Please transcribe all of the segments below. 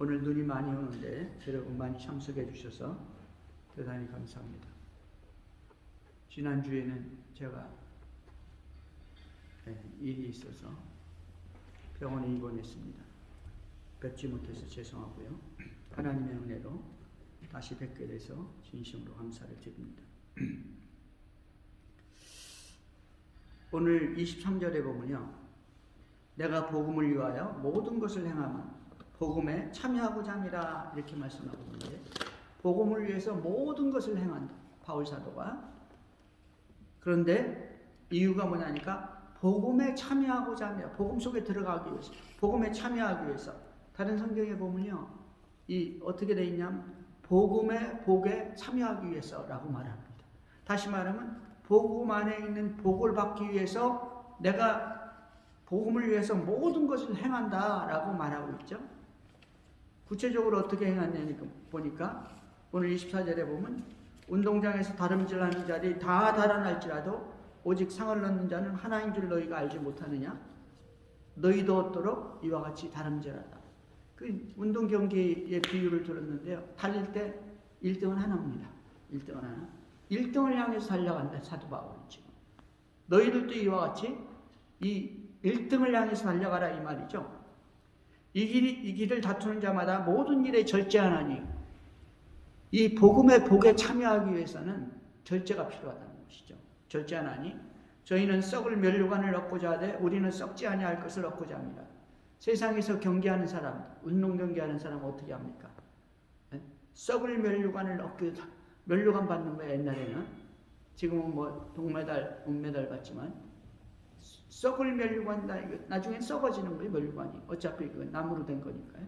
오늘 눈이 많이 오는데 여러분 많이 참석해 주셔서 대단히 감사합니다. 지난주에는 제가 일이 있어서 병원에 입원했습니다. 뵙지 못해서 죄송하고요. 하나님의 은혜로 다시 뵙게 돼서 진심으로 감사를 드립니다. 오늘 23절에 보면요, 내가 복음을 위하여 모든 것을 행하면 복음에 참여하고자 함이라 이렇게 말씀하고 있는데, 복음을 위해서 모든 것을 행한다, 바울 사도가. 그런데 이유가 뭐냐니까 복음에 참여하고자 합니다. 복음 속에 들어가기 위해서, 복음에 참여하기 위해서. 다른 성경에 보면요, 이 어떻게 되어 있냐면 복음의 복에 참여하기 위해서라고 말합니다. 다시 말하면 복음 안에 있는 복을 받기 위해서 내가 복음을 위해서 모든 것을 행한다라고 말하고 있죠. 구체적으로 어떻게 행하냐니까 보니까 오늘 24절에 보면 운동장에서 다름질하는 자들이 다 달아날지라도 오직 상을 얻는 자는 하나인 줄 너희가 알지 못하느냐? 너희도 얻도록 이와 같이 다름질하라. 그 운동 경기의 비유를 들었는데요. 달릴 때 1등은 하나입니다. 1등은 하나. 1등을 향해서 달려간다, 사도 바울은 지금. 너희들도 이와 같이 이 1등을 향해서 달려가라 이 말이죠. 이 길을 다투는 자마다 모든 일에 절제하나니, 이 복음의 복에 참여하기 위해서는 절제가 필요하다는 것이죠. 절제하나니 저희는 썩을 면류관을 얻고자 하되 우리는 썩지 아니할 것을 얻고자 합니다. 세상에서 경기하는 사람, 운동 경기하는 사람은 어떻게 합니까? 썩을 면류관을 얻고, 면류관 받는 거예요. 옛날에는. 지금은 뭐 동메달, 은메달 받지만 썩을 면류관, 나중엔 썩어지는 거예요. 면류관이. 어차피 그 나무로 된 거니까요.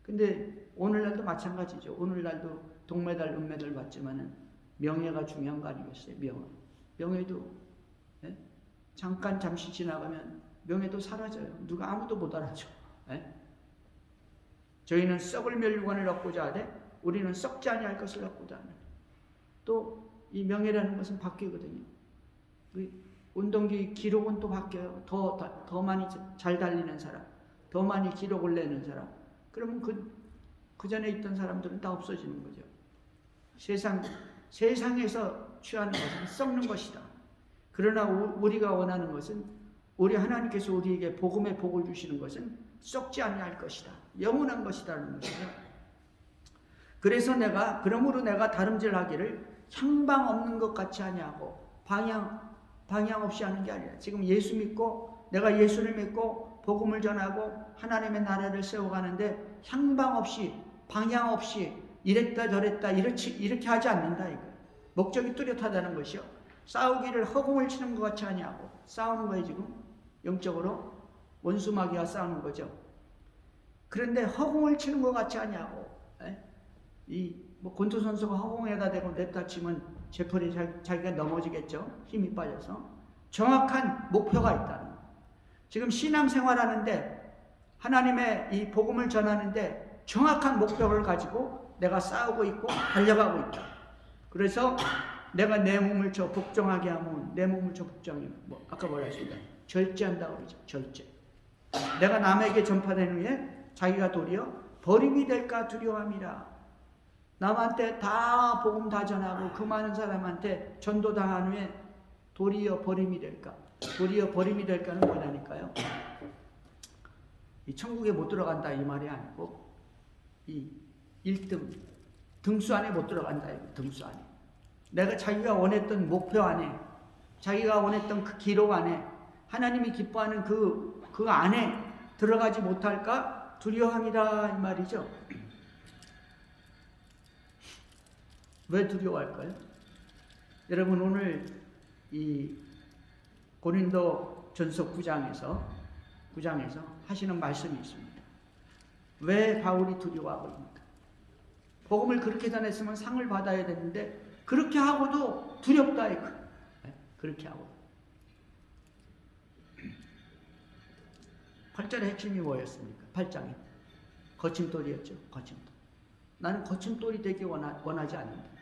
근데 오늘날도 마찬가지죠. 오늘날도 동메달, 은메달 받지만은 명예가 중요한 거 아니겠어요? 명예도 잠시 지나가면 명예도 사라져요. 누가 아무도 못 알아줘. 저희는 썩을 면류관을 얻고자 하되 우리는 썩지 아니할 것을 얻고자 하는. 또 이 명예라는 것은 바뀌거든요. 운동기 기록은 또 바뀌어요. 더 많이 잘 달리는 사람, 더 많이 기록을 내는 사람. 그러면 그 전에 있던 사람들은 다 없어지는 거죠. 세상에서 취하는 것은 썩는 것이다. 그러나 우리가 원하는 것은, 우리 하나님께서 우리에게 복음의 복을 주시는 것은 썩지 아니할 것이다. 영원한 것이라는 것이죠. 그래서 그러므로 내가 다름질하기를 향방 없는 것 같이 하냐고, 방향 없이 하는 게 아니라, 지금 예수 믿고 내가 예수를 믿고 복음을 전하고 하나님의 나라를 세워가는데 향방 없이, 방향 없이 이랬다 저랬다 이렇게 하지 않는다 이거. 목적이 뚜렷하다는 것이요. 싸우기를 허공을 치는 것 같이 하냐고. 싸우는 거예요 지금. 영적으로 원수마귀와 싸우는 거죠. 그런데 허공을 치는 것 같이 하냐고. 권투 선수가 허공에다 대고 냅다 치면 재펄이 자기가 넘어지겠죠. 힘이 빠져서. 정확한 목표가 있다는 거예요. 지금 신앙생활하는데, 하나님의 이 복음을 전하는데 정확한 목표를 가지고 내가 싸우고 있고 달려가고 있다. 그래서 내가 내 몸을 저 복종하게 하면, 내 몸을 저 복종하게, 아까 뭐라 했습니다. 절제한다고 그러죠. 절제. 내가 남에게 전파된 후에 자기가 도리어 버림이 될까 두려워함이라. 남한테 다 복음 다 전하고 그 많은 사람한테 전도당한 후에 도리어 버림이 될까? 도리어 버림이 될까는 뭐냐니까요. 이 천국에 못 들어간다 이 말이 아니고, 이 1등 등수 안에 못 들어간다. 등수 안에. 내가 자기가 원했던 목표 안에, 자기가 원했던 그 기록 안에, 하나님이 기뻐하는 그 안에 들어가지 못할까 두려워함이라 이 말이죠. 왜 두려워할까요? 여러분 오늘 이 고린도 전서 9장에서 하시는 말씀이 있습니다. 왜 바울이 두려워하고 있습니까? 복음을 그렇게 전했으면 상을 받아야 되는데 그렇게 하고도 두렵다 이거. 그렇게 하고. 8절의 핵심이 뭐였습니까? 8장에 거침돌이였죠. 거침돌. 나는 거침돌이 되기 원하지 않는다.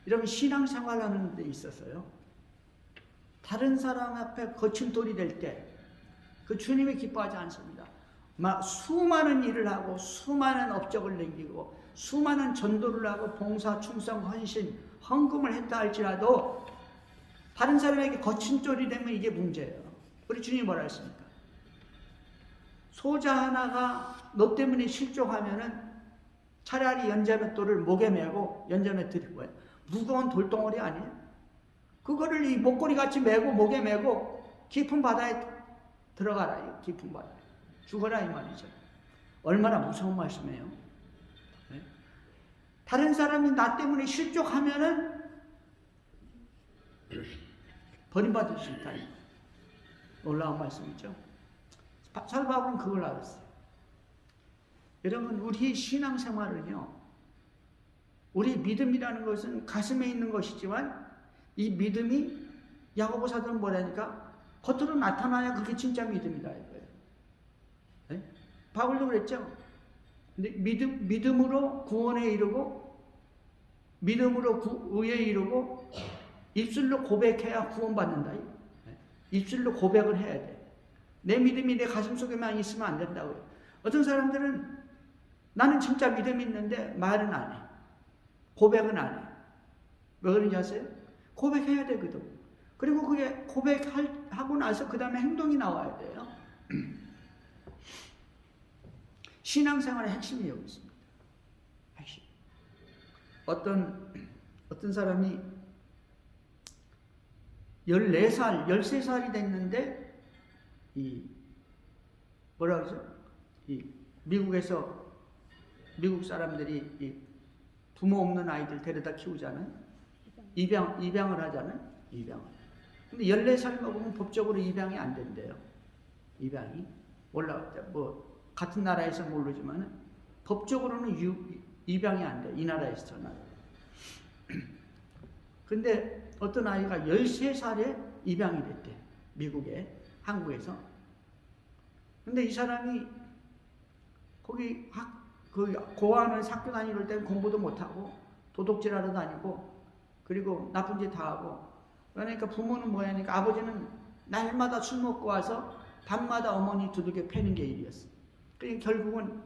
이러면 신앙생활하는 데 있어서요, 다른 사람 앞에 거침돌이 될 때 그 주님이 기뻐하지 않습니다. 막 수많은 일을 하고 수많은 업적을 남기고 수많은 전도를 하고 봉사, 충성, 헌신, 헌금을 했다 할지라도 다른 사람에게 거친 쫄이 되면 이게 문제예요. 우리 주님이 뭐라 했습니까? 소자 하나가 너 때문에 실족하면은 차라리 연자맷돌을 목에 메고 연자맷 드릴 거예요. 무거운 돌덩어리 아니에요? 그거를 이 목걸이 같이 메고 목에 메고 깊은 바다에 들어가라. 깊은 바다에 죽어라 이 말이죠. 얼마나 무서운 말씀이에요. 네? 다른 사람이 나 때문에 실족하면은 버림받을 수 있다. 놀라운 말씀이죠. 사도 바울은 그걸 알았어요. 여러분, 우리 신앙생활은요, 우리 믿음이라는 것은 가슴에 있는 것이지만 이 믿음이 야고보 사도는 뭐라니까 겉으로 나타나야 그게 진짜 믿음이다 이거예요. 네? 바울도 그랬죠. 근데 믿음으로 구원에 이르고 믿음으로 의에 이르고 입술로 고백해야 구원받는다. 네? 입술로 고백을 해야 돼. 내 믿음이 내 가슴 속에만 있으면 안 된다고요. 어떤 사람들은 나는 진짜 믿음이 있는데 말은 안 해. 고백은 안 해. 왜 그런지 아세요? 고백해야 되거든. 그리고 그게 고백하고 나서 그 다음에 행동이 나와야 돼요. 신앙생활의 핵심이 여기 있습니다. 핵심. 어떤 사람이 14살, 13살이 됐는데 뭐라 그러죠? 미국 사람들이 부모 없는 아이들 데려다 키우잖아요. 입양을 하잖아요. 입양을. 근데 14살 먹으면 법적으로 입양이 안 된대요. 입양이. 같은 나라에서 모르지만 법적으로는 입양이 안 돼. 이 나라에서는. 근데 어떤 아이가 13살에 입양이 됐대. 미국에, 한국에서. 근데 이 사람이 거기 고아원에서 학교 다니는 때는 공부도 못하고 도둑질하러 다니고 그리고 나쁜 짓 다 하고 그러니까 부모는 뭐야 하니까 아버지는 날마다 술 먹고 와서 밤마다 어머니 두들겨 패는 게 일이었어. 그러니까 결국은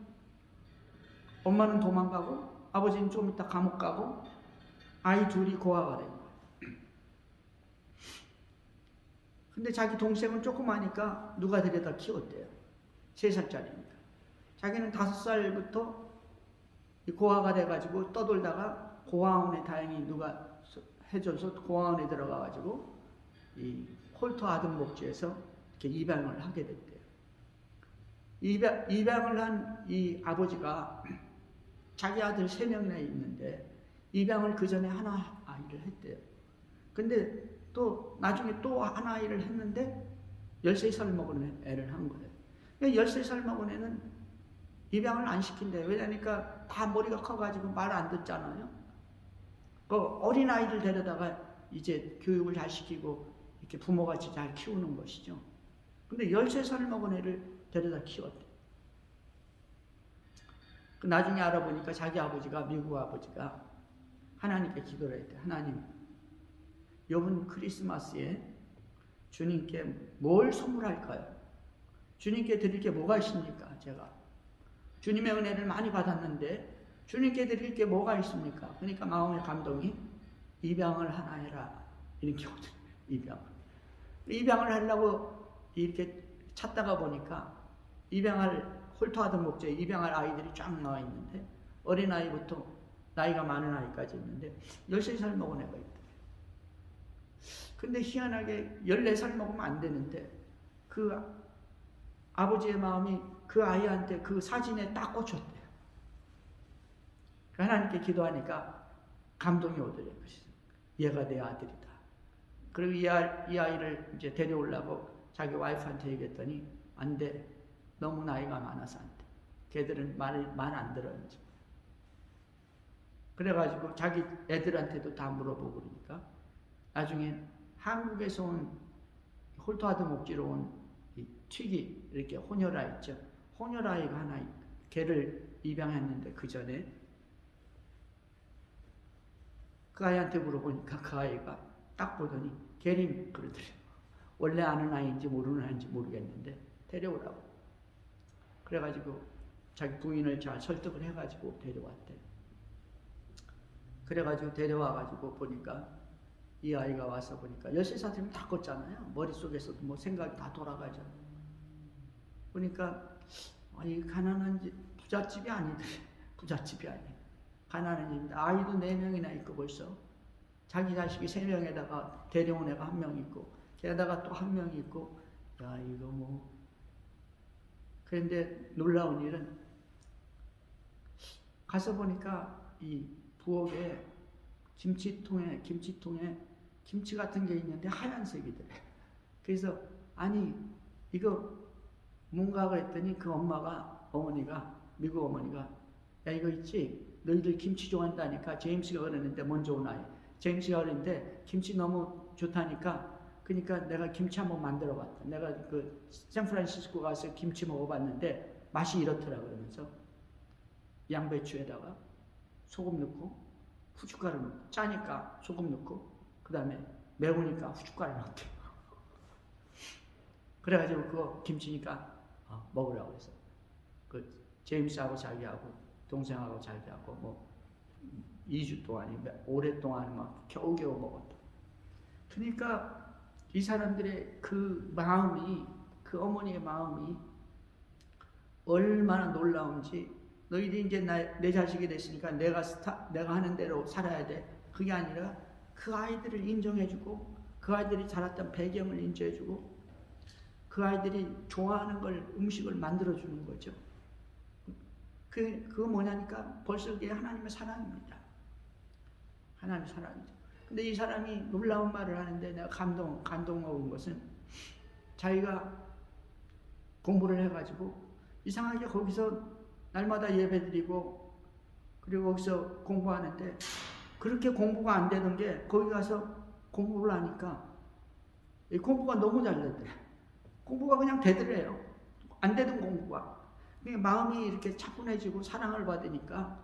엄마는 도망가고 아버지는 좀 이따 감옥 가고 아이 둘이 고아가 된 거야. 근데 자기 동생은 조그마니까 누가 데려다 키웠대요. 3살짜리니까. 자기는 5살부터 고아가 돼가지고 떠돌다가 고아원에 다행히 누가 해줘서 고아원에 들어가가지고 이 홀터 아동 복지에서 이렇게 입양을 하게 됐대요. 입양을 한 이 아버지가 자기 아들 3명이나 있는데 입양을 그 전에 하나 아이를 했대요. 근데 또 나중에 또 하나 아이를 했는데 13살 먹은 애를 한 거예요. 13살 먹은 애는 입양을 안 시킨대요. 왜냐니까 다 머리가 커가지고 말 안 듣잖아요. 그 어린아이들 데려다가 이제 교육을 잘 시키고 이렇게 부모같이 잘 키우는 것이죠. 근데 13살 먹은 애를 데려다 키웠대. 나중에 알아보니까 자기 아버지가, 미국 아버지가 하나님께 기도를 했대. 하나님, 이번 크리스마스에 주님께 뭘 선물할까요? 주님께 드릴 게 뭐가 있습니까? 제가 주님의 은혜를 많이 받았는데 주님께 드릴 게 뭐가 있습니까? 그러니까 마음의 감동이 입양을 하나 해라 이렇게 오거든요. 입양을 하려고 이렇게 찾다가 보니까 입양할 홀터하던 목적에 입양할 아이들이 쫙 나와 있는데 어린아이부터 나이가 많은 아이까지 있는데 13살 먹은 애가 있다. 근데 희한하게 14살 먹으면 안 되는데 그 아버지의 마음이 그 아이한테 그 사진에 딱 꽂혔대요. 하나님께 기도하니까 감동이 오더래요. 얘가 내 아들이다. 그리고 이 아이를 이제 데려오려고 자기 와이프한테 얘기했더니 안 돼. 너무 나이가 많아서 안 돼. 걔들은 말 안 들어요. 그래가지고 자기 애들한테도 다 물어보고 그러니까 나중에 한국에서 온 홀터하드 목지로 온 튀기 이렇게 혼혈아 있죠. 혼혈아이가 하나 걔를 입양했는데 그 전에 그 아이한테 물어보니까 그 아이가 딱 보더니 걔를 그러더래요. 원래 아는 아이인지 모르는 아이인지 모르겠는데 데려오라고. 그래가지고 자기 부인을 잘 설득을 해가지고 데려왔대. 그래가지고 데려와가지고 보니까 이 아이가 와서 보니까 13살 되면 다 컸잖아요. 머릿속에서도 뭐 생각이 다 돌아가잖아요. 보니까 이 가난한 부잣집이 아니더래. 부잣집이 아니야. 가난한 집인데 아이도 4명이나 있고 벌써 자기 자식이 3명에다가 데려온 애가 1명 있고 게다가 또 1명이 있고 야 이거 뭐. 그런데 놀라운 일은 가서 보니까 이 부엌에 김치통에 김치 같은 게 있는데 하얀색이더래. 그래서 아니 이거 뭔가 그랬더니 그 어머니가 미국 어머니가 야 이거 있지 너희들 김치 좋아한다니까 제임스가 그러는데 먼저 온 아이 제임스가 그러는데 김치 너무 좋다니까 그러니까 내가 김치 한번 만들어 봤다. 내가 그 샌프란시스코 가서 김치 먹어봤는데 맛이 이렇더라 그러면서 양배추에다가 소금 넣고 후춧가루 넣고 짜니까 소금 넣고 그 다음에 매우니까 후춧가루 넣대. 그래가지고 그거 김치니까 먹으라고 그래서 그 제임스하고 자기하고 동생하고 자기하고 뭐 2주 동안 오랫동안 막 겨우겨우 먹었다. 그러니까 이 사람들의 그 마음이 그 어머니의 마음이 얼마나 놀라운지 너희들이 이제 내 자식이 됐으니까 내가 하는 대로 살아야 돼. 그게 아니라 그 아이들을 인정해주고 그 아이들이 자랐던 배경을 인정해주고 그 아이들이 좋아하는 걸 음식을 만들어주는 거죠. 그거 뭐냐니까 벌써 그게 하나님의 사랑입니다. 하나님의 사랑이죠. 근데 이 사람이 놀라운 말을 하는데 내가 감동 먹은 것은 자기가 공부를 해가지고 이상하게 거기서 날마다 예배드리고 그리고 거기서 공부하는데 그렇게 공부가 안 되던 게 거기 가서 공부를 하니까 이 공부가 너무 잘 되더래. 공부가 그냥 되더래요. 안 되던 공부가. 마음이 이렇게 차분해지고 사랑을 받으니까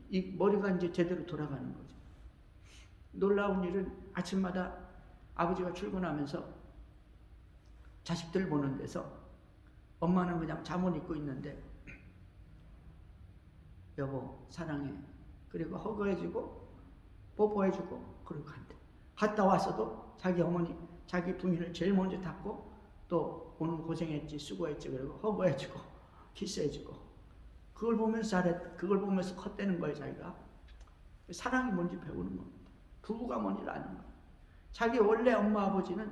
이 머리가 이제 제대로 돌아가는 거죠. 놀라운 일은 아침마다 아버지가 출근하면서 자식들 보는 데서 엄마는 그냥 잠옷 입고 있는데 여보 사랑해 그리고 허그해주고 뽀뽀해주고 그러고 간대. 갔다 와서도 자기 어머니 자기 부인을 제일 먼저 닦고 또 오늘 고생했지 수고했지 그리고 허그해주고 키스해주고 그걸 보면서 컸다는 거예요. 자기가 사랑이 뭔지 배우는 겁니다. 부부가 뭔지를 아는 거예요. 자기 원래 엄마 아버지는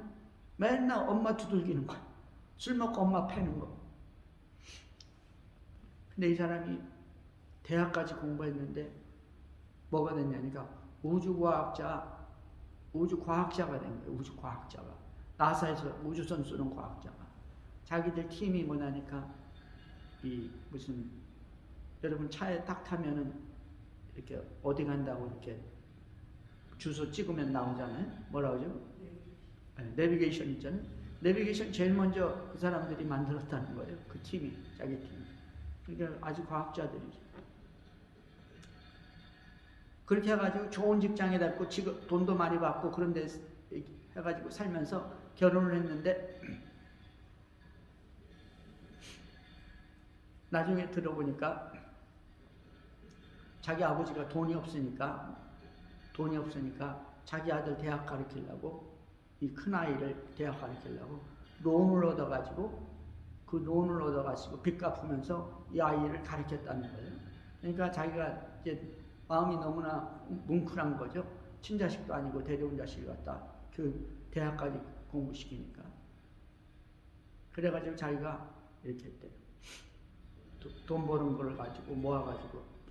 맨날 엄마 두들기는 거예요. 술 먹고 엄마 패는 거. 근데 이 사람이 대학까지 공부했는데 뭐가 됐냐니까 우주과학자가 된 거예요. 우주과학자가. 나사에서 우주선 쏘는 과학자가. 자기들 팀이 뭐냐니까 무슨 여러분 차에 딱 타면은 이렇게 어디 간다고 이렇게 주소 찍으면 나오잖아요. 뭐라 그러죠? 내비게이션 있잖아요. 내비게이션 제일 먼저 그 사람들이 만들었다는 거예요. 그 팀이 자기 팀. 그러니까 아주 과학자들이죠. 그렇게 해가지고 좋은 직장에 다니고 돈도 많이 받고 그런 데 해가지고 살면서 결혼을 했는데 나중에 들어보니까 자기 아버지가 돈이 없으니까 자기 아들 대학 가르치려고 이 큰아이를 대학 가르치려고 론을 얻어가지고 빚 갚으면서 이 아이를 가르쳤다는 거예요. 그러니까 자기가 이제 마음이 너무나 뭉클한 거죠. 친자식도 아니고 데려온 자식을 갖다 대학까지 공부시키니까. 그래가지고 자기가 이렇게 했대요. 돈 버는 걸 가지고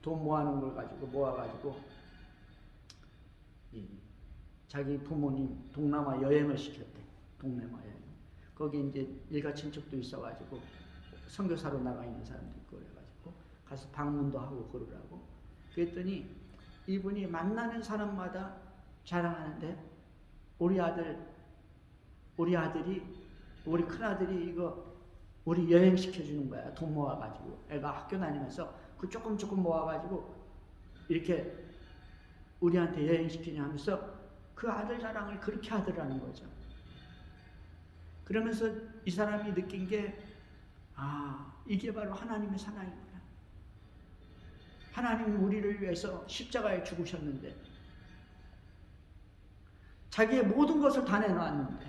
돈 모아놓은 걸 가지고 모아가지고 자기 부모님 동남아 여행을 시켰대. 동남아 여행. 거기 이제 일가 친척도 있어가지고 선교사로 나가 있는 사람도 있고 그래가지고 가서 방문도 하고 그러라고. 그랬더니 이분이 만나는 사람마다 자랑하는데 우리 큰아들이 이거 우리 여행 시켜주는 거야. 돈 모아가지고 애가 학교 다니면서 그 조금 모아가지고 이렇게 우리한테 여행 시키냐 하면서 그 아들 자랑을 그렇게 하더라는 거죠. 그러면서 이 사람이 느낀 게 아, 이게 바로 하나님의 사랑이구나. 하나님이 우리를 위해서 십자가에 죽으셨는데, 자기의 모든 것을 다 내놓았는데,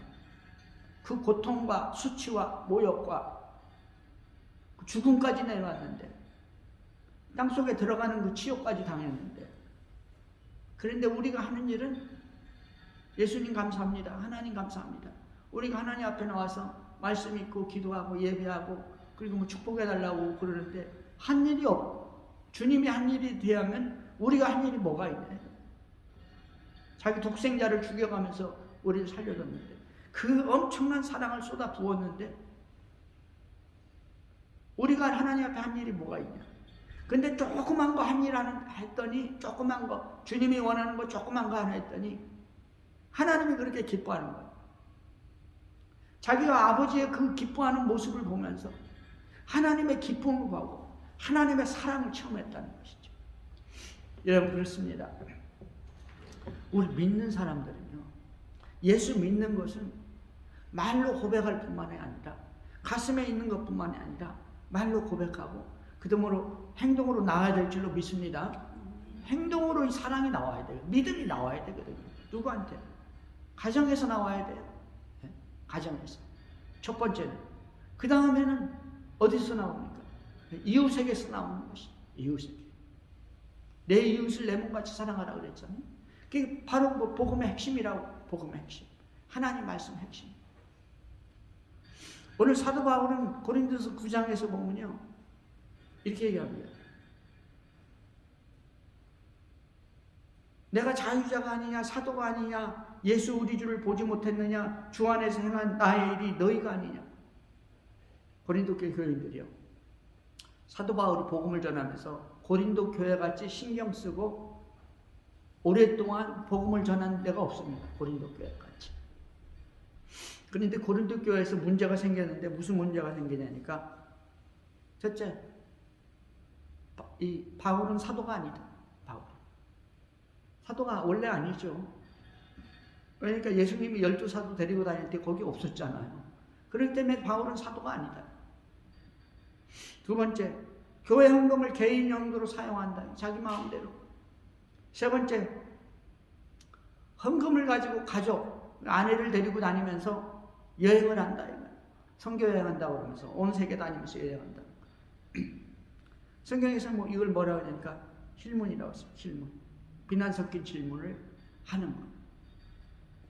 그 고통과 수치와 모욕과 그 죽음까지 내놓았는데, 땅속에 들어가는 그 지옥까지 당했는데, 그런데 우리가 하는 일은 예수님 감사합니다. 하나님 감사합니다. 우리가 하나님 앞에 나와서 말씀 읽고 기도하고 예배하고 그리고 뭐 축복해달라고 그러는데 한 일이 주님이 한 일이 되면 우리가 한 일이 뭐가 있네. 자기 독생자를 죽여가면서 우리를 살려줬는데 그 엄청난 사랑을 쏟아 부었는데 우리가 하나님 앞에 한 일이 뭐가 있냐. 근데 조그만 거 한 일 했더니 조그만 거 주님이 원하는 거 조그만 거 하나 했더니 하나님이 그렇게 기뻐하는 거예요. 자기가 아버지의 그 기뻐하는 모습을 보면서 하나님의 기쁨을 보고 하나님의 사랑을 체험했다는 것이죠. 여러분 그렇습니다. 우리 믿는 사람들은요. 예수 믿는 것은 말로 고백할 뿐만이 아니라 가슴에 있는 것뿐만이 아니라 말로 고백하고 그다음으로 행동으로 나와야 될 줄로 믿습니다. 행동으로 이 사랑이 나와야 돼요. 믿음이 나와야 되거든요. 누구한테? 가정에서 나와야 돼요. 네? 가정에서. 첫 번째는. 그 다음에는 어디서 나옵니까? 이웃에게서 나오는 것이. 이웃에게. 내 이웃을 내 몸같이 사랑하라 그랬잖아요. 그게 바로 뭐 복음의 핵심이라고. 복음의 핵심. 하나님 말씀 핵심. 오늘 사도 바울은 고린도서 9장에서 보면요. 이렇게 얘기합니다. 내가 자유자가 아니냐 사도가 아니냐 예수 우리 주를 보지 못했느냐 주 안에서 행한 나의 일이 너희가 아니냐. 고린도 교회 교인들이요. 사도 바울이 복음을 전하면서 고린도 교회같이 신경 쓰고 오랫동안 복음을 전한 데가 없습니다. 고린도 교회같이. 그런데 고린도 교회에서 문제가 생겼는데 무슨 문제가 생기냐니까 첫째, 이 바울은 사도가 아니다. 바울. 사도가 원래 아니죠. 그러니까 예수님이 12사도 데리고 다닐 때 거기 없었잖아요. 그렇기 때문에 바울은 사도가 아니다. 두 번째, 교회 헌금을 개인 용도로 사용한다. 자기 마음대로. 세 번째, 헌금을 가지고 가족, 아내를 데리고 다니면서 여행을 한다. 선교 여행한다고 그러면서 온 세계 다니면서 여행한다. 성경에서 뭐 이걸 뭐라고 하니까 질문이라고 했어요. 질문. 비난 섞인 질문을 하는 거.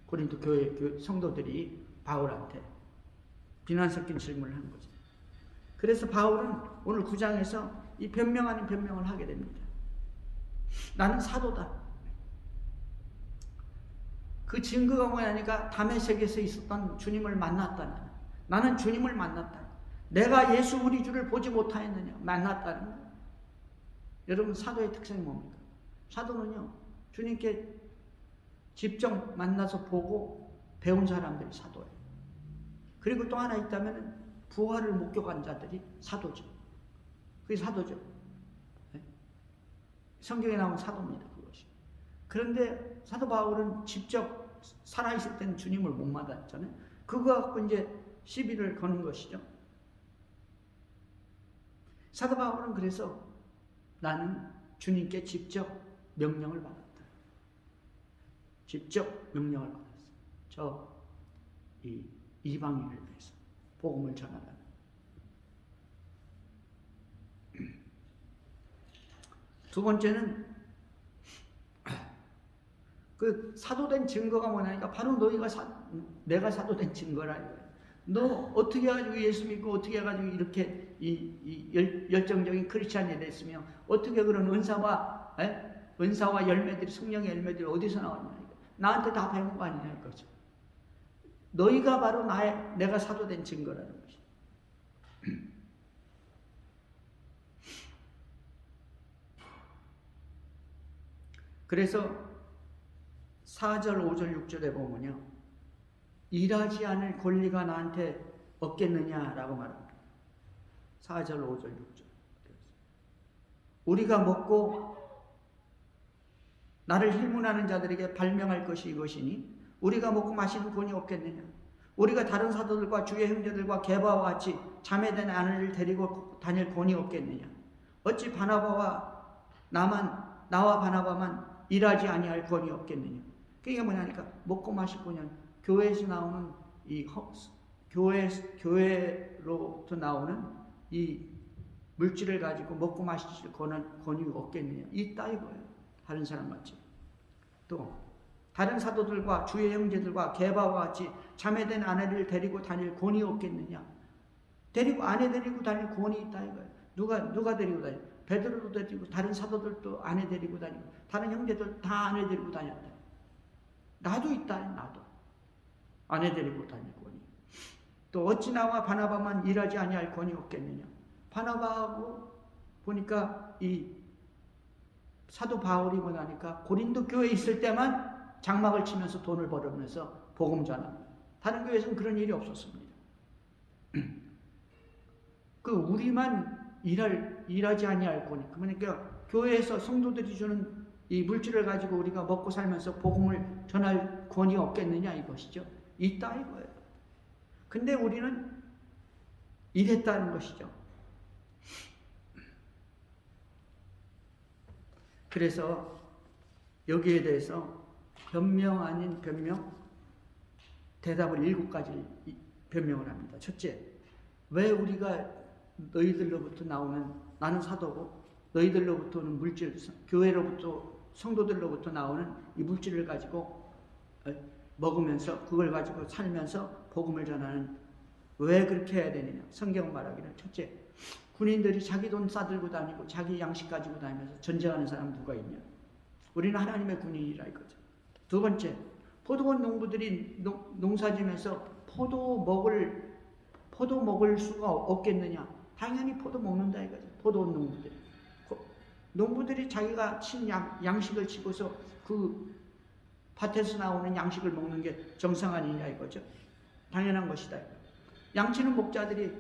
고린도 교회 성도들이 바울한테 비난 섞인 질문을 한 거죠. 그래서 바울은 오늘 9장에서 이 변명 아닌 변명을 하게 됩니다. 나는 사도다. 그 증거가 뭐냐니까 다메섹에서 있었던 주님을 만났다. 나는 주님을 만났다. 내가 예수 우리 주를 보지 못하였느냐. 만났다는 거예요. 여러분 사도의 특성이 뭡니까? 사도는요. 주님께 직접 만나서 보고 배운 사람들이 사도예요. 그리고 또 하나 있다면 부활을 목격한 자들이 사도죠. 그게 사도죠. 네? 성경에 나온 사도입니다. 그것이. 그런데 사도 바울은 직접 살아있을 때는 주님을 못 만났잖아요. 그거 갖고 이제 시비를 거는 것이죠. 사도 바울은 그래서 나는 주님께 직접 명령을 받았다. 직접 명령을 받았어. 이 이방인을 위해서 복음을 전하라. 두 번째는 그 사도된 증거가 뭐냐니까 바로 너희가 내가 사도된 증거라 이거예요. 너 어떻게 해가지고 예수 믿고 어떻게 해가지고 이렇게 열정적인 크리스찬이 됐으며 어떻게 그런 은사와 열매들이 성령의 열매들이 어디서 나왔냐. 나한테 다 배운 거 아니냐 이거죠. 너희가 바로 내가 사도된 증거라는 것이. 그래서 4절, 5절, 6절에 보면요. 일하지 않을 권리가 나한테 없겠느냐라고 말합니다. 4절, 5절, 6절. 우리가 먹고 나를 힐문하는 자들에게 발명할 것이 이것이니 우리가 먹고 마시는 권이 없겠느냐. 우리가 다른 사도들과 주의 형제들과 게바와 같이 자매된 아내를 데리고 다닐 권이 없겠느냐? 어찌 나와 바나바만 일하지 아니할 권이 없겠느냐? 그게 뭐냐니까 먹고 마실 거냐? 교회에서 나오는 교회로부터 나오는 이 물질을 가지고 먹고 마실 권위 없겠느냐? 있다 이거예요. 다른 사람 같이. 또 다른 사도들과 주의 형제들과 게바와 같이 자매된 아내를 데리고 다닐 권위 없겠느냐? 아내 데리고 다닐 권위 있다 이거예요. 누가 데리고 다니? 베드로도 데리고 다른 사도들도 아내 데리고 다니고 다른 형제들 다 아내 데리고 다녔다. 나도 있다. 나도 아내 데리고 다닐 권위. 또 어찌 나와 바나바만 일하지 아니할 권위 없겠느냐? 바나바하고 보니까 이 사도 바울이 뭐냐니까 고린도 교회에 있을 때만 장막을 치면서 돈을 벌으면서 복음 전합니다. 다른 교회에서는 그런 일이 없었습니다. 우리만 일하지 아니할 권위. 그러니까 교회에서 성도들이 주는 이 물질을 가지고 우리가 먹고 살면서 복음을 전할 권위 없겠느냐 이것이죠. 있다 이거예요. 근데 우리는 이랬다는 것이죠. 그래서 여기에 대해서 변명 아닌 변명, 대답을 7가지 변명을 합니다. 첫째, 왜 우리가 너희들로부터 나오는, 나는 사도고 너희들로부터는 물질, 교회로부터 성도들로부터 나오는 이 물질을 가지고 먹으면서 그걸 가지고 살면서 복음을 전하는, 왜 그렇게 해야 되느냐? 성경 말하기를 첫째, 군인들이 자기 돈 싸들고 다니고 자기 양식 가지고 다니면서 전쟁하는 사람 누가 있냐? 우리는 하나님의 군인이라 이거죠. 두 번째, 포도원 농부들이 농사지면서 포도 먹을 수가 없겠느냐? 당연히 포도 먹는다 이거죠. 포도원 농부들이 자기가 친 양식을 치고서 그 밭에서 나오는 양식을 먹는 게 정상 아니냐 이거죠. 당연한 것이다. 양치는 목자들이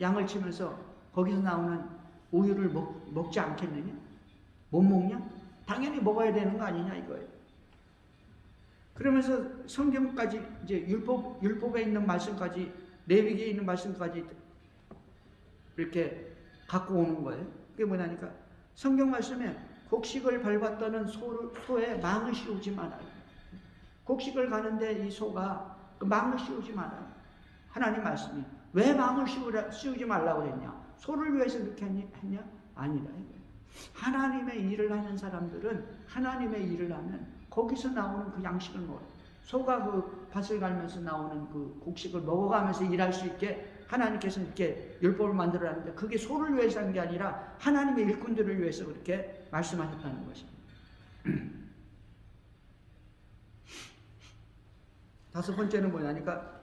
양을 치면서 거기서 나오는 우유를 먹지 않겠느냐? 못 먹냐? 당연히 먹어야 되는 거 아니냐 이거예요. 그러면서 성경까지 이제 율법에 있는 말씀까지, 레위기에 있는 말씀까지 이렇게 갖고 오는 거예요. 그게 뭐냐니까 성경 말씀에 곡식을 밟았다는 소에 망을 씌우지 말아요. 곡식을 가는데 이 소가 그 망을 씌우지 말아요. 하나님 말씀이 왜 망을 씌우지 말라고 그랬냐? 소를 위해서 그렇게 했냐? 아니다. 하나님의 일을 하는 사람들은 하나님의 일을 하면 거기서 나오는 그 양식을 먹어요. 소가 그 밭을 갈면서 나오는 그 곡식을 먹어가면서 일할 수 있게 하나님께서 이렇게 율법을 만들어놨는데 그게 소를 위해서 한 게 아니라 하나님의 일꾼들을 위해서 그렇게 말씀하셨다는 것입니다. 다섯 번째는 뭐냐니까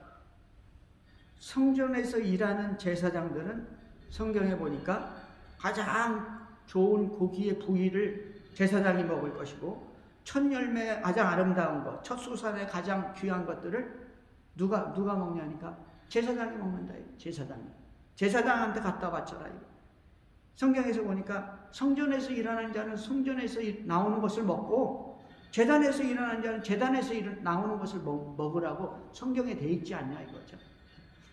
성전에서 일하는 제사장들은 성경에 보니까 가장 좋은 고기의 부위를 제사장이 먹을 것이고 첫 열매의 가장 아름다운 것, 첫 수산의 가장 귀한 것들을 누가 먹냐니까 제사장이 먹는다. 제사장한테 갖다 바쳐라. 성경에서 보니까 성전에서 일하는 자는 성전에서 나오는 것을 먹고 제단에서 일하는 자는 제단에서 나오는 것을 먹으라고 성경에 돼 있지 않냐 이거죠.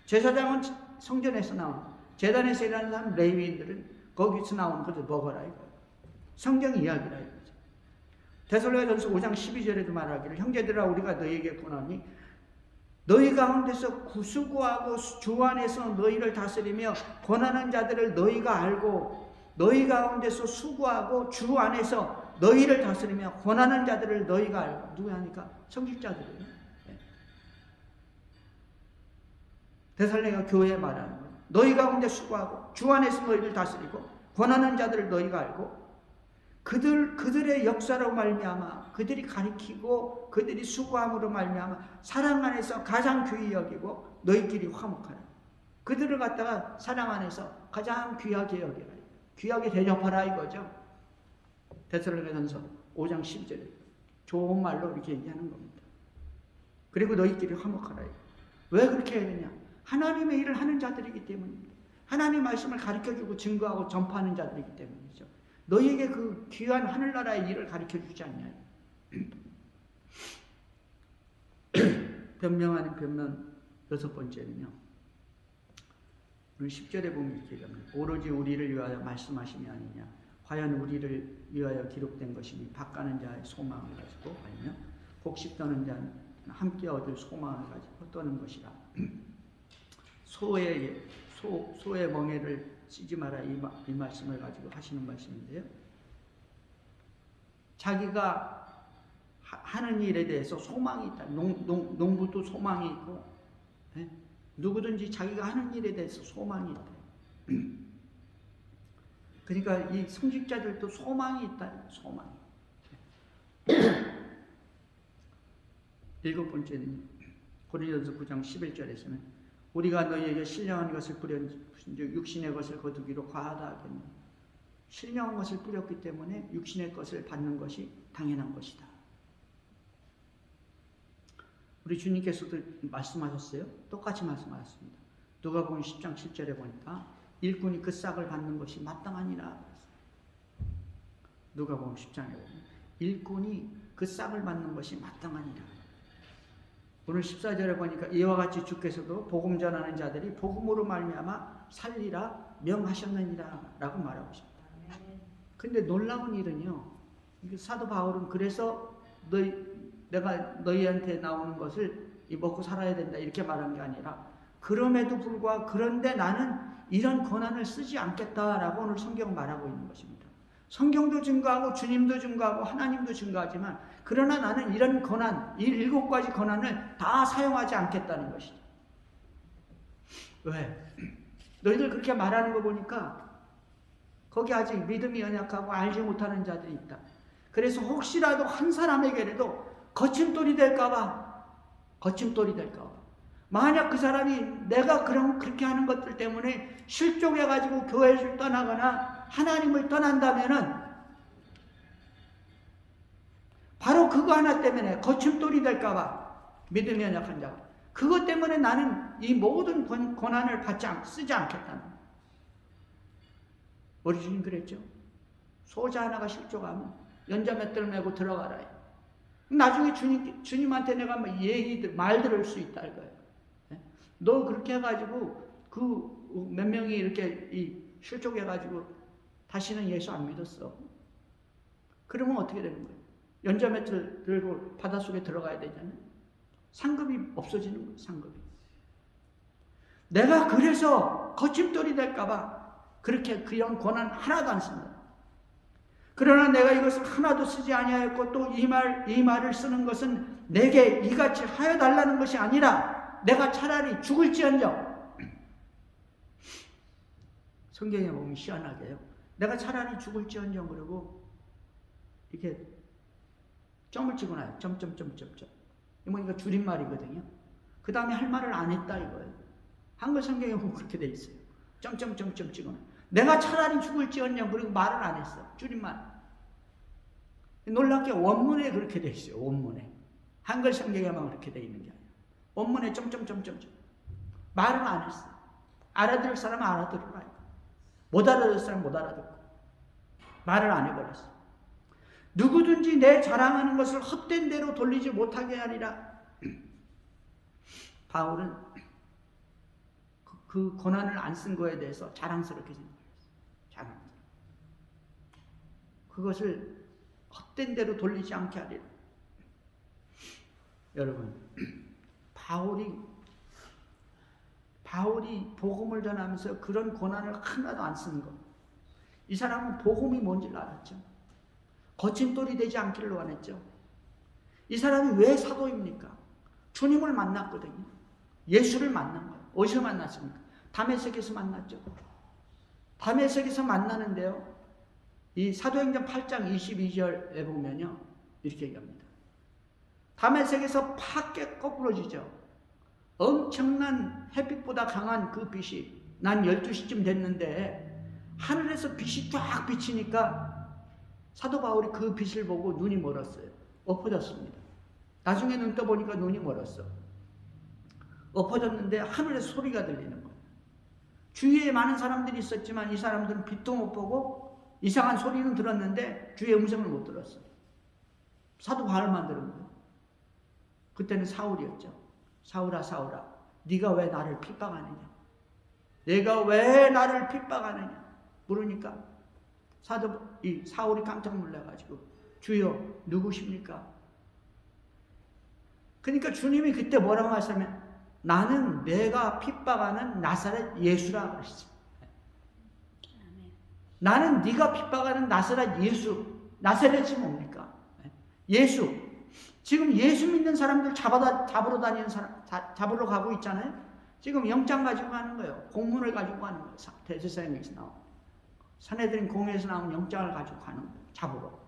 제사장은 성전에서 나오는, 제단에서 일하는 사람 레위인들은 거기서 나오는 것을 먹어라 이거. 성경 이야기라 이거죠. 데살로니가전서 5장 12절에도 말하기를 형제들아 우리가 너희에게 권하니 너희 가운데서 수고하고 주 안에서 너희를 다스리며 권하는 자들을 너희가 알고 너희 가운데서 수고하고 주 안에서 너희를 다스리며 권하는 자들을 너희가 알고. 누구냐니까 성직자들이에요. 데살로니가 교회에 말하는 거예요. 너희 가운데 수고하고 주 안에서 너희를 다스리고 권하는 자들을 너희가 알고 그들의 역사로 말미암아 그들이 가리키고 그들이 수고함으로 말미암아 사랑 안에서 가장 귀히 여기고 너희끼리 화목하라. 그들을 갖다가 사랑 안에서 가장 귀하게 여기라. 귀하게 대접하라 이거죠. 데살로니가전서 5장 12절에 좋은 말로 이렇게 얘기하는 겁니다. 그리고 너희끼리 화목하라. 왜 그렇게 해야 되냐? 하나님의 일을 하는 자들이기 때문입니다. 하나님의 말씀을 가르쳐주고 증거하고 전파하는 자들이기 때문이죠. 너희에게 그 귀한 하늘나라의 일을 가르쳐주지 않냐. 변명하는 변명, 여섯 번째는요. 우리 10절에 보면 이렇게 얘기합니다. 오로지 우리를 위하여 말씀하심이 아니냐. 과연 우리를 위하여 기록된 것이니 밭가는 자의 소망을 가지고 아니면 곡식 떠는 자는 함께 얻을 소망을 가지고 떠는 것이라. 소의 멍에를 쓰지 마라 이 말씀을 가지고 하시는 말씀인데요. 자기가 하는 일에 대해서 소망이 있다. 농부도 소망이 있고, 네? 누구든지 자기가 하는 일에 대해서 소망이 있다. 그러니까 이 성직자들도 소망이 있다. 소망. 일곱 번째는 고린도서 9장 11절에서는 우리가 너희에게 신령한 것을 뿌렸은즉 육신의 것을 거두기로 과하다 하겠노. 신령한 것을 뿌렸기 때문에 육신의 것을 받는 것이 당연한 것이다. 우리 주님께서도 말씀하셨어요. 똑같이 말씀하셨습니다. 누가복음 10장 7절에 보니까 일꾼이 그 싹을 받는 것이 마땅하니라. 누가복음 10장에 보면 일꾼이 그 싹을 받는 것이 마땅하니라. 오늘 14절에 보니까 이와 같이 주께서도 복음 전하는 자들이 복음으로 말미암아 살리라 명하셨느니라 라고 말하고 있습니다. 근데 놀라운 일은요, 사도 바울은 그래서 내가 너희한테 나오는 것을 먹고 살아야 된다 이렇게 말한 게 아니라 그럼에도 불구하고 그런데 나는 이런 권한을 쓰지 않겠다라고 오늘 성경은 말하고 있는 것입니다. 성경도 증거하고 주님도 증거하고 하나님도 증거하지만 그러나 나는 이런 권한, 이 7가지 권한을 다 사용하지 않겠다는 것이죠. 왜? 너희들 그렇게 말하는 거 보니까 거기 아직 믿음이 연약하고 알지 못하는 자들이 있다. 그래서 혹시라도 한 사람에게라도 거침돌이 될까봐 만약 그 사람이 내가 그렇게 하는 것들 때문에 실족해가지고 교회를 떠나거나 하나님을 떠난다면은 바로 그거 하나 때문에 거침돌이 될까봐 믿음이 연약한 자가 그것 때문에 나는 이 모든 권한을 쓰지 않겠다는 거예요. 우리 주님 그랬죠. 소자 하나가 실족하면 연자맷돌 메고 들어가라. 나중에 주님한테 내가 말 들을 수 있다 이거예요. 너 그렇게 해가지고 그 몇 명이 이렇게 실족해가지고 다시는 예수 안 믿었어. 그러면 어떻게 되는 거예요? 연자맷을 들고 바닷속에 들어가야 되잖아요. 상급이 없어지는 거예요. 상급이. 내가 그래서 거침돌이 될까봐 그렇게 그런 권한 하나도 안 씁니다. 그러나 내가 이것을 하나도 쓰지 아니하였고 또 이 말을 쓰는 것은 내게 이같이 하여 달라는 것이 아니라 내가 차라리 죽을지언정. 성경에 보면 시원하게요. 내가 차라리 죽을지언정 그러고 이렇게 점을 찍어 놔요. 점점점점점. 이거 줄임말이거든요. 그 다음에 할 말을 안 했다 이거예요. 한글 성경에 보면 그렇게 돼 있어요. 점점점점 찍어 놔요. 내가 차라리 죽을지언정 그리고 말을 안 했어. 줄임말. 놀랍게 원문에 그렇게 돼 있어요. 원문에. 한글 성경에만 그렇게 돼 있는 게 아니라 원문에 점점점점 말을 안 했어. 알아들을 사람은 알아들어라. 못 알아들을 사람은 못 알아듣고 말을 안 해버렸어. 누구든지 내 자랑하는 것을 헛된 대로 돌리지 못하게 하리라. 바울은 그 권한을 안 쓴 거에 대해서 자랑스럽게 생각했어요. 자랑스럽게. 그것을 헛된 대로 돌리지 않게 하리라. 여러분, 바울이 복음을 전하면서 그런 권한을 하나도 안 쓰는 것. 이 사람은 복음이 뭔지를 알았죠. 거침돌이 되지 않기를 원했죠. 이 사람이 왜 사도입니까? 주님을 만났거든요. 예수를 만난 거예요. 어디서 만났습니까? 다메섹에서 만났죠. 다메섹에서 만나는데요. 이 사도행전 8장 22절에 보면요. 이렇게 얘기합니다. 다메섹에서 파게 거꾸로지죠. 엄청난 햇빛보다 강한 그 빛이 난 12시쯤 됐는데 하늘에서 빛이 쫙 비치니까 사도 바울이 그 빛을 보고 눈이 멀었어요. 엎어졌습니다. 나중에 눈 떠보니까 눈이 멀었어. 엎어졌는데 하늘에서 소리가 들리는 거예요. 주위에 많은 사람들이 있었지만 이 사람들은 빛도 못 보고 이상한 소리는 들었는데 주의 음성을 못 들었어. 사도 바울만 들은 거예요. 그때는 사울이었죠. 사울아 사울아 네가 왜 나를 핍박하느냐? 내가 왜 나를 핍박하느냐? 물으니까 이 사울이 깜짝 놀라가지고 주여 누구십니까? 그러니까 주님이 그때 뭐라고 하시냐면 나는 내가 핍박하는 나사렛 예수라고 그랬어요. 나는 네가 핍박하는 나사렛 예수. 나사렛이 뭡니까? 예수. 지금 예수 믿는 사람들 잡으러 다니는 사람, 잡으러 가고 있잖아요. 지금 영장 가지고 가는 거예요. 공문을 가지고 가는 거예요. 대제사장에서 나온. 산헤드린 공회에서 나온 영장을 가지고 가는 거예요. 잡으러.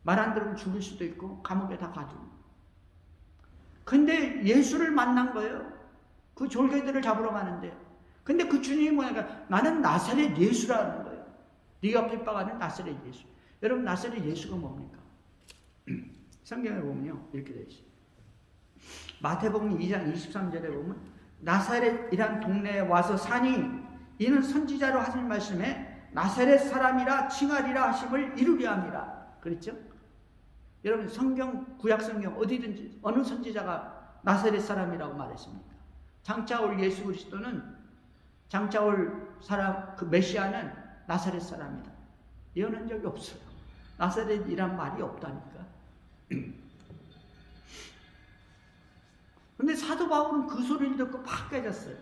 말 안 들으면 죽일 수도 있고 감옥에 다 가두고. 근데 예수를 만난 거예요. 그 졸개들을 잡으러 가는데. 근데 그 주님이 뭐냐면 나는 나사렛 예수라는 거예요. 네가 핍박하는 나사렛 예수. 여러분 나사렛 예수가 뭡니까? 성경에 보면요 이렇게 되어 있어요. 마태복음 2장 23절에 보면 나사렛이란 동네에 와서 사니 이는 선지자로 하신 말씀에 나사렛 사람이라 칭하리라 하심을 이루려 함이라. 그렇죠? 여러분 성경 구약 성경 어디든지 어느 선지자가 나사렛 사람이라고 말했습니까? 장차 올 예수 그리스도는 장차 올 사람 그 메시아는 나사렛 사람이다. 예언한 적이 없어요. 나사렛이란 말이 없다니까. 근데 사도 바울은 그 소리를 듣고 팍 깨졌어요.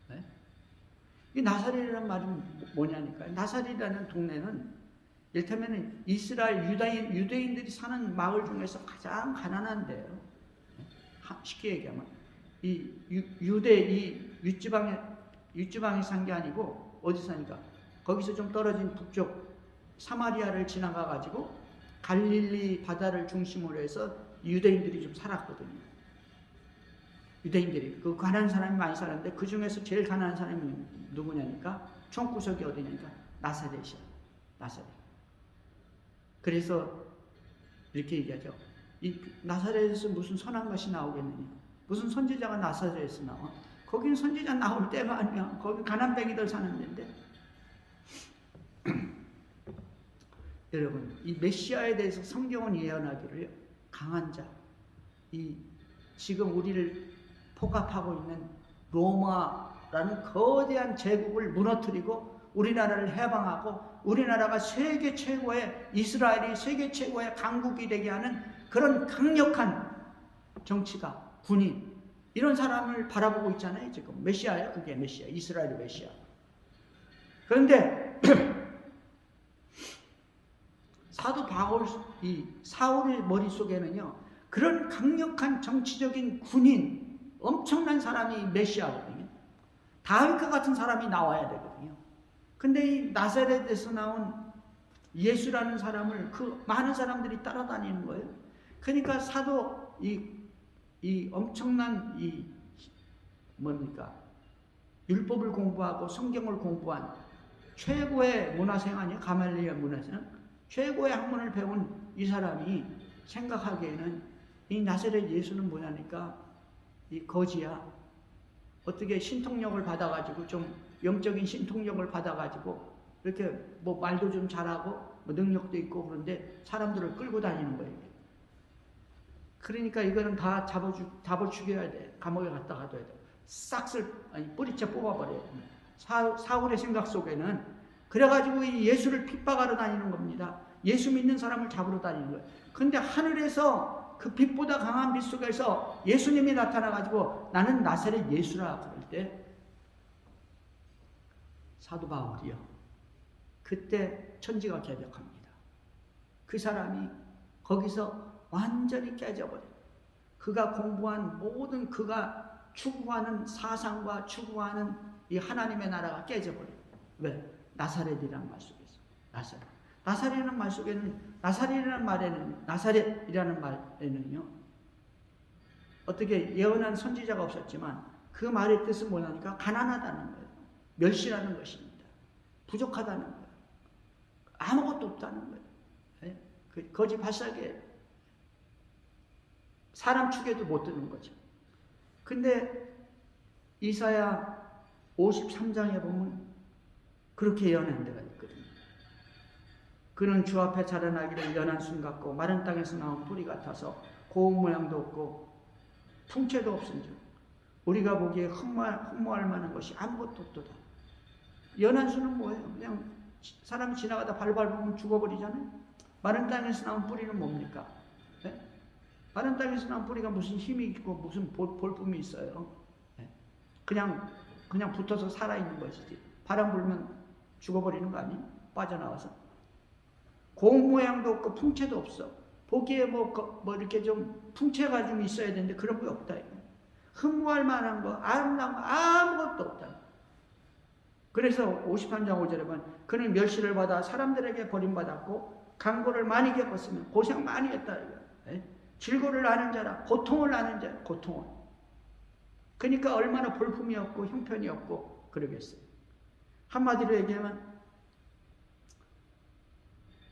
네? 이 나사렛이란 말이 뭐냐니까. 나사렛이라는 동네는 이를테면 이스라엘 유대인들이 사는 마을 중에서 가장 가난한 데예요. 쉽게 얘기하면 이 유대 이 윗지방에 산 게 아니고 어디 사니까 거기서 좀 떨어진 북쪽 사마리아를 지나가 가지고 갈릴리 바다를 중심으로 해서 유대인들이 좀 살았거든요. 유대인들이 그 가난한 사람이 많이 살았는데 그 중에서 제일 가난한 사람이 누구냐니까 총구석이 어디냐니까 나사렛이야. 나사렛. 그래서 이렇게 얘기하죠. 이 나사렛에서 무슨 선한 것이 나오겠느냐? 무슨 선지자가 나사렛에서 나와? 거기는 선지자 나올 때가 아니야. 거기 가난뱅이들 사는 데인데. 여러분, 이 메시아에 대해서 성경은 예언하기를 강한 자, 이 지금 우리를 포갑하고 있는 로마라는 거대한 제국을 무너뜨리고 우리나라를 해방하고 우리나라가 세계 최고의 이스라엘이 세계 최고의 강국이 되게 하는 그런 강력한 정치가 군인 이런 사람을 바라보고 있잖아요. 지금 메시아예요. 그게 메시아. 이스라엘의 메시아. 그런데 사도 바울 이 사울의 머릿속에는요. 그런 강력한 정치적인 군인 엄청난 사람이 메시아거든요. 다윗과 같은 사람이 나와야 되거든요. 근데 이 나사렛에서 나온 예수라는 사람을 그 많은 사람들이 따라다니는 거예요. 그러니까 사도 이 엄청난 이 뭡니까? 율법을 공부하고 성경을 공부한 최고의 문화생 아니에요? 가말리엘 문화생? 최고의 학문을 배운 이 사람이 생각하기에는 이 나사렛 예수는 뭐냐니까 이 거지야. 어떻게 신통력을 받아가지고 좀 영적인 신통력을 받아가지고 이렇게 뭐 말도 좀 잘하고 뭐 능력도 있고 그런데 사람들을 끌고 다니는 거예요. 그러니까 이거는 다 잡아 죽여야 돼. 감옥에 갖다 가둬야 돼. 뿌리채 뽑아버려요. 사울의 생각 속에는 그래가지고 이 예수를 핍박하러 다니는 겁니다. 예수 믿는 사람을 잡으러 다니는 거예요. 근데 하늘에서 그 빛보다 강한 빛 속에서 예수님이 나타나가지고 나는 나사렛 예수라 그럴 때 사도 바울이요. 그때 천지가 개벽합니다. 그 사람이 거기서 완전히 깨져버려요. 그가 공부한 모든 그가 추구하는 사상과 추구하는 이 하나님의 나라가 깨져버려요. 왜? 나사렛이라는 말 속에서. 나사렛이라는 말 속에는 나사렛이라는 말에는요. 어떻게 예언한 선지자가 없었지만 그 말의 뜻은 뭐냐니까 가난하다는 거예요. 멸시라는 것입니다. 부족하다는 거예요. 아무것도 없다는 거예요. 네? 그 거지 발사계 사람 축에도 못 드는 거죠. 근데 이사야 53장에 보면 그렇게 예언한 데가 있거든요. 그는 주 앞에 자라나기를 연한 순 같고 마른 땅에서 나온 뿌리 같아서 고운 모양도 없고 풍채도 없은즉 우리가 보기에 흠모할 만한 것이 아무것도 없도다. 연한 수는 뭐예요? 그냥 사람이 지나가다 발 밟으면 죽어버리잖아요. 마른 땅에서 나온 뿌리는 뭡니까? 네? 마른 땅에서 나온 뿌리가 무슨 힘이 있고 무슨 볼품이 있어요? 네? 그냥 붙어서 살아있는 것이지. 바람 불면 죽어버리는 거 아니에요? 빠져나와서. 공 모양도 없고 풍채도 없어. 보기에 뭐 이렇게 좀 풍채가 좀 있어야 되는데 그런 게 없다. 흠모할 만한 거, 아름다운 거 아무것도 없다. 그래서 53장 5절에 보면 그는 멸시를 받아 사람들에게 버림받았고 강고를 많이 겪었으며 고생 많이 했다. 질고를 아는 자라, 고통을 아는 자, 고통을. 그러니까 얼마나 볼품이 없고 형편이 없고 그러겠어요. 한마디로 얘기하면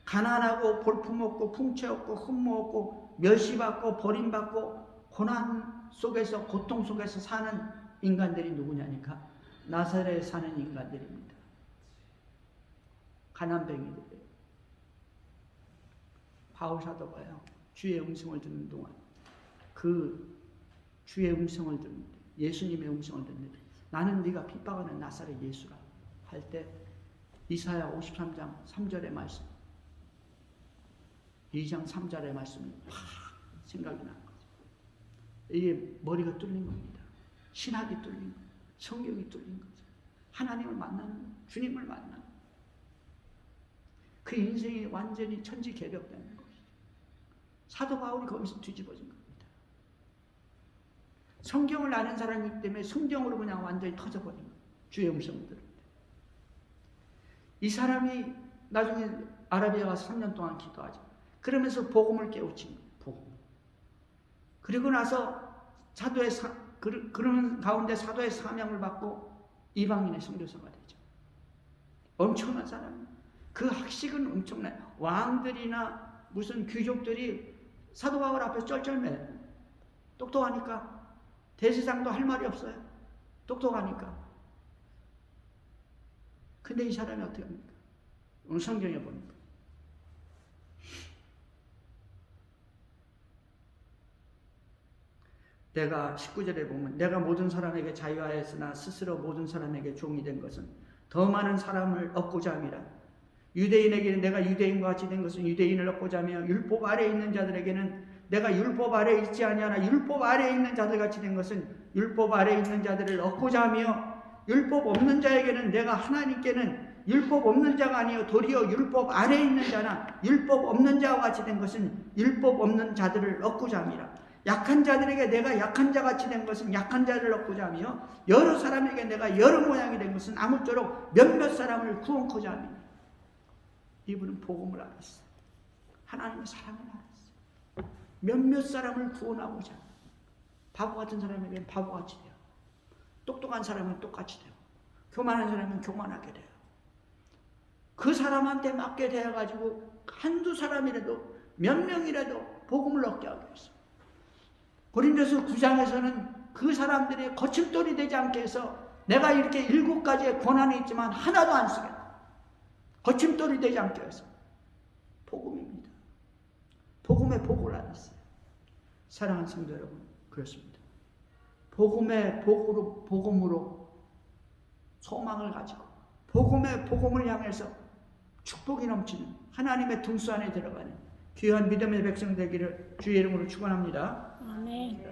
가난하고 볼품 없고 풍채 없고 흠모 없고 멸시받고 버림받고 고난 속에서 고통 속에서 사는 인간들이 누구냐니까 나사렛에 사는 인간들입니다. 가난뱅이들이에요. 바울 사도가요 주의 음성을 듣는 동안 그 주의 음성을 듣는데 예수님의 음성을 듣는데 나는 네가 핍박하는 나사렛 예수라 할 때 이사야 53장 3절의 말씀 2장 3절의 말씀이 팍 생각이 나는 거죠. 이게 머리가 뚫린 겁니다. 신학이 뚫린 거예요. 성경이 뚫린 거죠. 하나님을 만나는 주님을 만나는 그 인생이 완전히 천지개벽되는 것이죠. 사도 바울이 거기서 뒤집어진 겁니다. 성경을 아는 사람이기 때문에 성경으로 그냥 완전히 터져버린 거예요. 주의 음성을 들을 때. 이 사람이 나중에 아라비아 가서 3년 동안 기도하죠. 그러면서 복음을 깨우친 거예요. 복음. 그리고 나서 그러는 가운데 사도의 사명을 받고 이방인의 선교사가 되죠. 엄청난 사람이에요. 그 학식은 엄청나요. 왕들이나 무슨 귀족들이 사도 바울 앞에서 쩔쩔매요. 똑똑하니까. 대세상도 할 말이 없어요. 똑똑하니까. 근데 이 사람이 어떻게 합니까? 오늘 성경에 보니까. 내가 19절에 보면 내가 모든 사람에게 자유하였으나 스스로 모든 사람에게 종이 된 것은 더 많은 사람을 얻고자 함이라. 유대인에게는 내가 유대인과 같이 된 것은 유대인을 얻고자 하며 율법 아래에 있는 자들에게는 내가 율법 아래에 있지 아니하나 율법 아래에 있는 자들 같이 된 것은 율법 아래에 있는 자들을 얻고자 하며 율법 없는 자에게는 내가 하나님께는 율법 없는 자가 아니요 도리어 율법 아래에 있는 자나 율법 없는 자와 같이 된 것은 율법 없는 자들을 얻고자 함이라. 약한 자들에게 내가 약한 자같이 된 것은 약한 자를 얻고자 하며 여러 사람에게 내가 여러 모양이 된 것은 아무쪼록 몇몇 사람을 구원코자 합니다. 이분은 복음을 알았어요. 하나님의 사랑을 알았어요. 몇몇 사람을 구원하고자 합니다. 바보 같은 사람에게는 바보같이 돼요. 똑똑한 사람은 똑같이 돼요. 교만한 사람은 교만하게 돼요. 그 사람한테 맞게 되어가지고 한두 사람이라도 몇 명이라도 복음을 얻게 하기 위해서 고린도서 9장에서는 그 사람들이 거침돌이 되지 않게 해서 내가 이렇게 7가지의 권한이 있지만 하나도 안 쓰겠다. 거침돌이 되지 않게 해서 복음입니다. 복음의 복을 알았어요. 사랑하는 성도 여러분, 그렇습니다. 복음의 복음으로 소망을 가지고 복음의 복음을 향해서 축복이 넘치는 하나님의 등수 안에 들어가는 귀한 믿음의 백성 되기를 주의 이름으로 축원합니다. 아멘.